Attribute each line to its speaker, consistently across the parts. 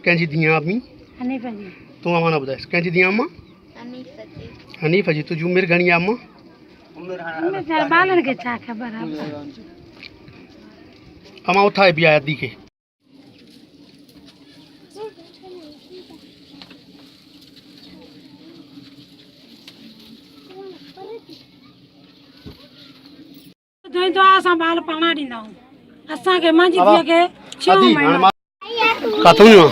Speaker 1: कंहिंजी धीअ अम्मी
Speaker 2: हनीफ़ा जी
Speaker 1: तूं अम्मा न ॿुधाइसि कंहिंजी धीअ अम्मा हनीफ़ा जी तुंहिंजी उमिरि घणी आहे अम्मा
Speaker 2: ॿारनि खे छा ख़बर आहे
Speaker 1: अम्मा उथाए बीहाए अदी खे
Speaker 2: तो असां ॿार पाणा ॾींदा आहियूं असांखे मुंहिंजी धीअ खे 6 महीना
Speaker 1: काथूं जो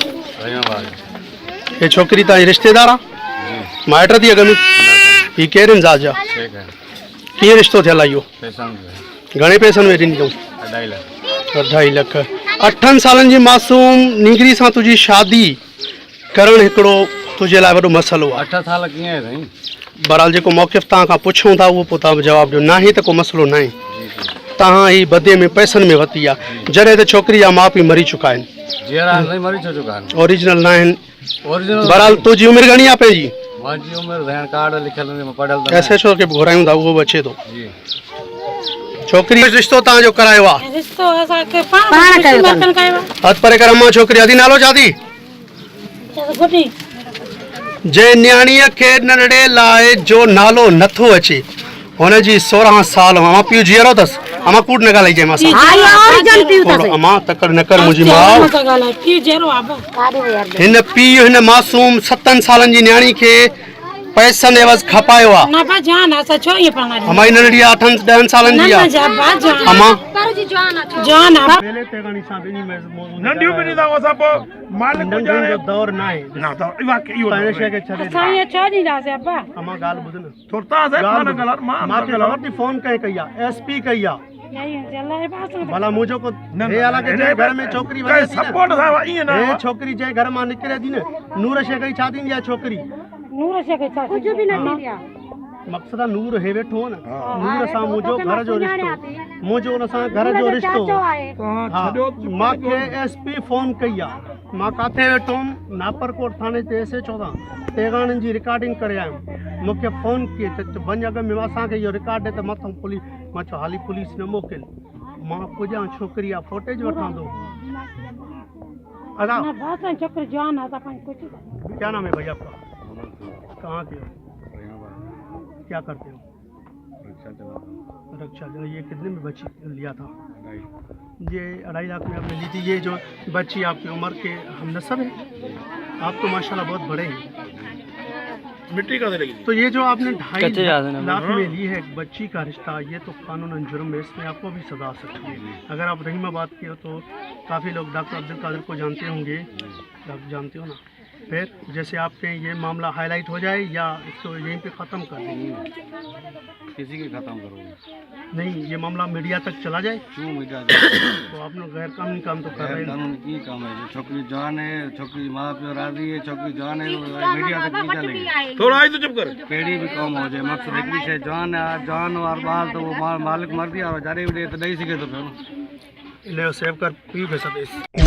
Speaker 1: ये छोकिरी तव्हांजी रिश्तेदार आहे माइट थी अॻ में हीअ कहिड़े ज़ात जा कीअं रिश्तो थियल आहे इहो घणे पैसनि में ॾिनी अथऊं 2.5 लख 8 सालनि जी मासूम निगरी सां तुंहिंजी शादी करणु हिकिड़ो तुंहिंजे लाइ वॾो मसइलो आहे
Speaker 3: 8 साल कीअं आहे साईं
Speaker 1: बहरहाल जेको मौक़िफ़ तव्हां खां पुछूं था उहो पोइ तव्हां जवाबु ॾियो नाहे त को मसइलो न आहे तव्हां ही बदे में पैसनि में वरिती आहे जॾहिं त छोकिरी जा माउ पीउ मरी चुका आहिनि ओरिजिनल न आहिनि बहरहाल तुंहिंजी उमिरि घणी आहे पंहिंजी एस एच ओ खे घुरायूं था उहो बि अचे थो छोकिरी रिश्तो तव्हांजो करायो आहे हथ परे कर अम्मा छोकिरी अदी नालो छा थी जे न्याणीअ खे नंढड़े लाइ जो नालो नथो अचे हुनजी 16 साल अम्मा पीउ जीअरो अथसि अम्मा कूट न ॻाल्हाइजांइ मां सां अम्मा तकड़ न कर मुंहिंजी माउ हिन पीउ हिन मासूम 7 सालनि जी न्याणी खे पैसनि एवज़ खपायो आहे अम्मा ही नंढड़ी 8-10 सालनि जी आहे अम्मा
Speaker 4: नंढियूं बि ॾींदा असां पोइ मालिक जो
Speaker 1: दौर न आहे
Speaker 4: न त वाकई इहो
Speaker 1: पंहिंजे शइ खे छॾे
Speaker 2: असां इहो छो ॾींदासीं अब्बा
Speaker 1: अम्मा ॻाल्हि ॿुध न
Speaker 4: थोरता से मां गलत मां
Speaker 1: मूंखे फोन कई आहे एसपी कई आहे भला मुझे को हे हाल के जे घर में छोकरी वने
Speaker 4: सपोर्ट सा ई ना
Speaker 1: हे छोकरी जे घर मां निकरे थी न नूर शे कई छा थींदी आहे छोकरी
Speaker 2: नूर शे कई छा कुछ भी न थींदी आहे
Speaker 1: मकसद नूर हे वेठो न नूर सा मुझो घर जो रिश्तो मुझो न सा घर जो रिश्तो मां के एसपी फोन कई आहे मां काथे वेठो नापरकोट थाने ते एसए 14 तेगाणन जी रिकॉर्डिंग करे आयो मूंखे फोन किए त वञ अॻ में असांखे इहो रिकॉर्ड ॾे त मथां पुलिस मां चयो हाली पुलिस न मोकिल मां पुॼां छोकिरी आहे फुटेज वठां थो अदा
Speaker 2: छोकिरी जवान आहे
Speaker 1: क्या नाम है भैया आपका कहाँ के हो क्या करते हो रक्षा ये कितने में बच्ची लिया था ये 2.5 लाख में आपने ली थी ये जो बच्ची आपकी उम्र के हम नस्ब है आप तो माशाल्लाह बहुत बड़े हैं
Speaker 4: मिट्टी का लगी
Speaker 1: तो ये जो आपने 2.5 लाख में ली है एक बच्ची का रिश्ता ये तो कानूनन जुर्म है इसमें आपको भी सजा आ सकती है अगर आप रहीमाबाद के हो तो काफ़ी लोग डॉक्टर अब्दुल कादिर को जानते होंगे आप जानते हो ना फिर जैसे आपके ये मामला हाईलाइट हो जाए या इसको यहीं पे ख़त्म कर देंगे
Speaker 3: किसी के खत्म करोगे
Speaker 1: नहीं ये मामला मीडिया तक चला जाए
Speaker 3: क्यों मीडिया
Speaker 1: तो आप लोग गैर कानूनी काम तो कर रहे हैं
Speaker 3: कानून की काम है जो छोकरी जवान है छोकरी माँ प्यो राजी है छोकरी जवान है मीडिया तक नहीं चलेगी
Speaker 4: थोड़ा आई तो चुप कर
Speaker 3: कहिड़ी भी कम हो जाए मकसद हिकिड़ी शइ जवान और ॿार त उहो मालिक मर्दी आहे जारे बि ॾे त ॾेई सघे थो पियो न
Speaker 1: ले सेव कर पी के साथ